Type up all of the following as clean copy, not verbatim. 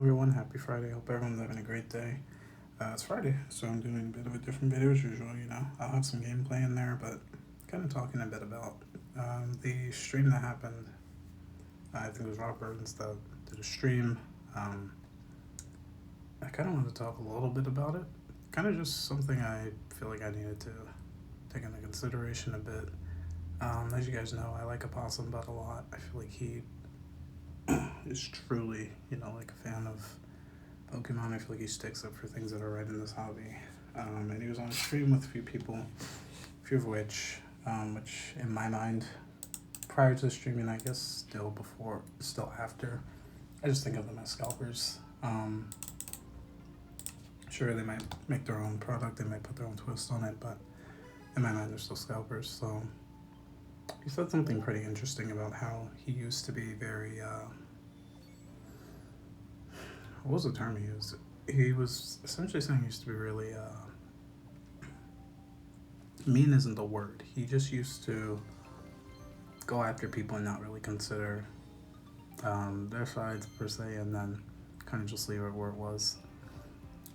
Everyone, happy Friday. Hope everyone's having a great day. It's Friday, so I'm doing a bit of a different video as usual. I'll have some gameplay in there, but kind of talking a bit about the stream that happened. I think it was Rob Burns that did a stream. Um, I kind of wanted to talk a little bit about it. Kind of just something I feel like I needed to take into consideration a bit. As you guys know, I like Opossum Butt a lot. I feel like he is truly, like a fan of Pokemon. I feel like he sticks up for things that are right in this hobby. And he was on a stream with a few people, a few of which in my mind, prior to the streaming, I guess still after, I just think of them as scalpers. Sure, they might make their own product, they might put their own twist on it, but in my mind, they're still scalpers. So he said something pretty interesting about how he used to be very, what was the term he used? He was essentially saying he used to be really, mean isn't the word. He just used to go after people and not really consider their sides per se, and then kind of just leave it where it was.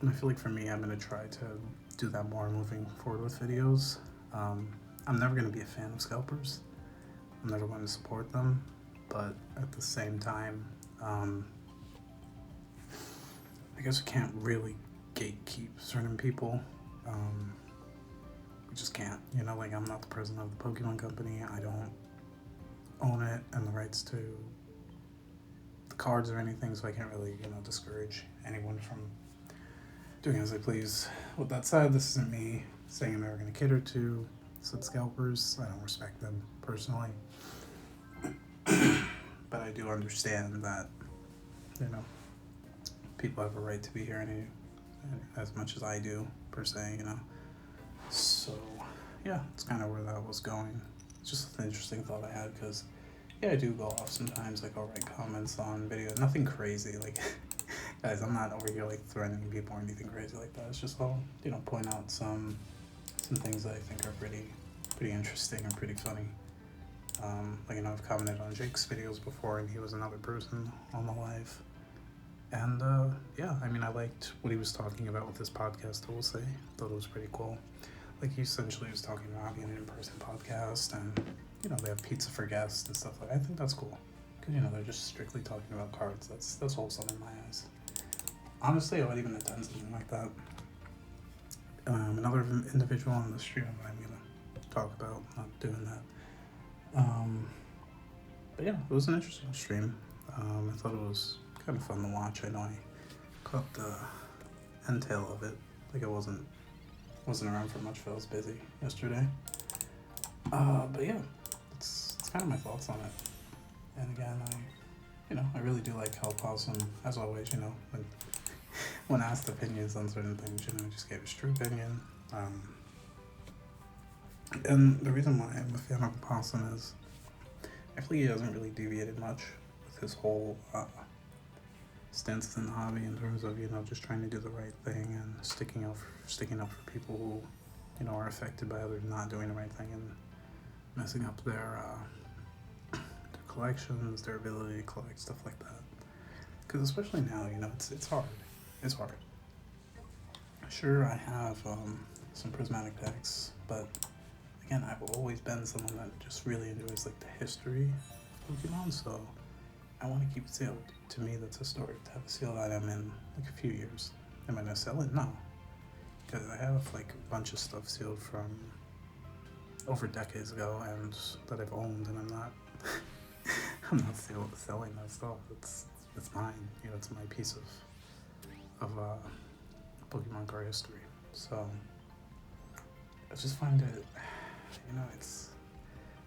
And I feel like for me, I'm gonna try to do that more moving forward with videos. I'm never gonna be a fan of scalpers. I'm never going to support them, but at the same time, I guess we can't really gatekeep certain people. We just can't. Like I'm not the president of the Pokemon Company. I don't own it and the rights to the cards or anything, so I can't really, discourage anyone from doing as they please. With that said, this isn't me saying I'm ever going to cater to said scalpers. I don't respect them personally. But I do understand that, people have a right to be here as much as I do, per se, So, yeah, it's kind of where that was going. It's just an interesting thought I had because, yeah, I do go off sometimes. Like, I'll write comments on video. Nothing crazy. Like, guys, I'm not over here, like, threatening people or anything crazy like that. It's just I'll, point out some things that I think are pretty interesting or pretty funny. I've commented on Jake's videos before, and he was another person on the live. And, I liked what he was talking about with this podcast, I will say. Thought it was pretty cool. Like, he essentially was talking about being an in-person podcast, and, they have pizza for guests and stuff like that. I think that's cool. Because, they're just strictly talking about cards. That's wholesome in my eyes. Honestly, I would even attend something like that. Another individual on the stream I'm going to talk about, not doing that. But yeah, it was an interesting stream. I thought it was kind of fun to watch. I know I caught the entail of it. Like I wasn't around for much, but I was busy yesterday. But yeah, it's kind of my thoughts on it. And again, I really do like how Possum, as always, when asked opinions on certain things, just gave his true opinion. And the reason why I'm a fan of Possum is I feel like he hasn't really deviated much with his whole stance in the hobby in terms of just trying to do the right thing and sticking up for people who are affected by others not doing the right thing and messing up their collections, their ability to collect stuff like that. Because especially now, it's hard. It's hard. Sure, I have some prismatic decks, but again, I've always been someone that just really enjoys like the history of Pokemon, so I want to keep it sealed. To me, that's historic to have a sealed item in like a few years. Am I gonna sell it? No, because I have like a bunch of stuff sealed from over decades ago and that I've owned, and I'm not I'm not selling that stuff. It's mine. It's my piece of Pokemon card history. So I just find it,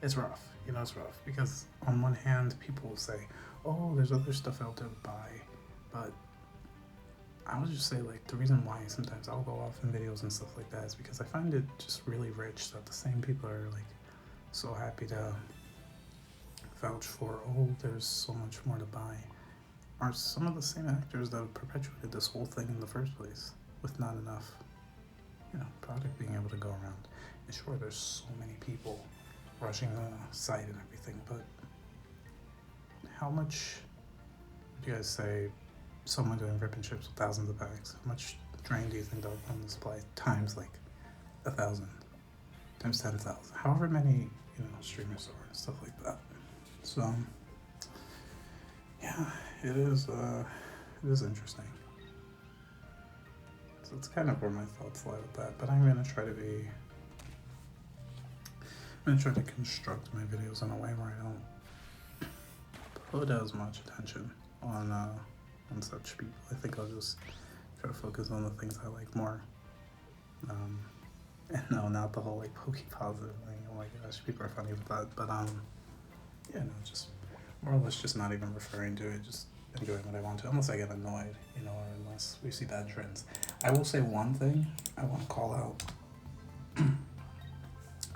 it's rough. It's rough because on one hand, people will say, "Oh, there's other stuff out there to buy," but I would just say like the reason why sometimes I'll go off in videos and stuff like that is because I find it just really rich that the same people are like so happy to vouch for. Oh, there's so much more to buy. Are some of the same actors that have perpetuated this whole thing in the first place with not enough, product being able to go around. And sure, there's so many people rushing the site and everything, but how much would you guys say someone doing rip and ships with thousands of bags, how much drain do you think they'll put on the supply? Times like 1,000, times 10,000, however many streamers are and stuff like that. So yeah, it is interesting. So it's kind of where my thoughts lie with that. But I'm gonna try to construct my videos in a way where I don't put as much attention on such people. I think I'll just try to focus on the things I like more. And no, not the whole like pokey positive thing. Oh my gosh, people are funny with that. But yeah, no, just more or less just not even referring to it, just enjoying what I want to, unless I get annoyed, or unless we see bad trends. I will say one thing I want to call out.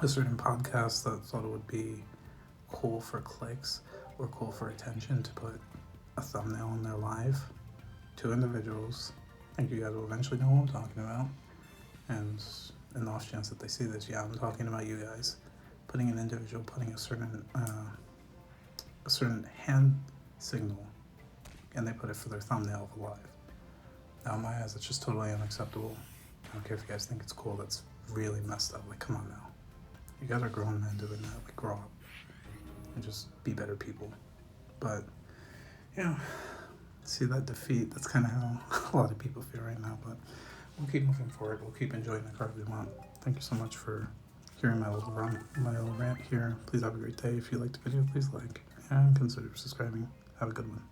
A certain podcast that thought it would be cool for clicks or cool for attention to put a thumbnail in their live. 2 individuals. I think you guys will eventually know what I'm talking about. And in the off chance that they see this, yeah, I'm talking about you guys. Putting an individual, putting a certain hand signal, and they put it for their thumbnail of a live. Now, in my eyes, it's just totally unacceptable. I don't care if you guys think it's cool. That's really messed up. Like, come on now. You guys are grown men doing that. Like, grow up and just be better people. But, see that defeat. That's kind of how a lot of people feel right now. But we'll keep moving forward. We'll keep enjoying the card we want. Thank you so much for hearing my little rant here. Please have a great day. If you liked the video, please like and consider subscribing. Have a good one.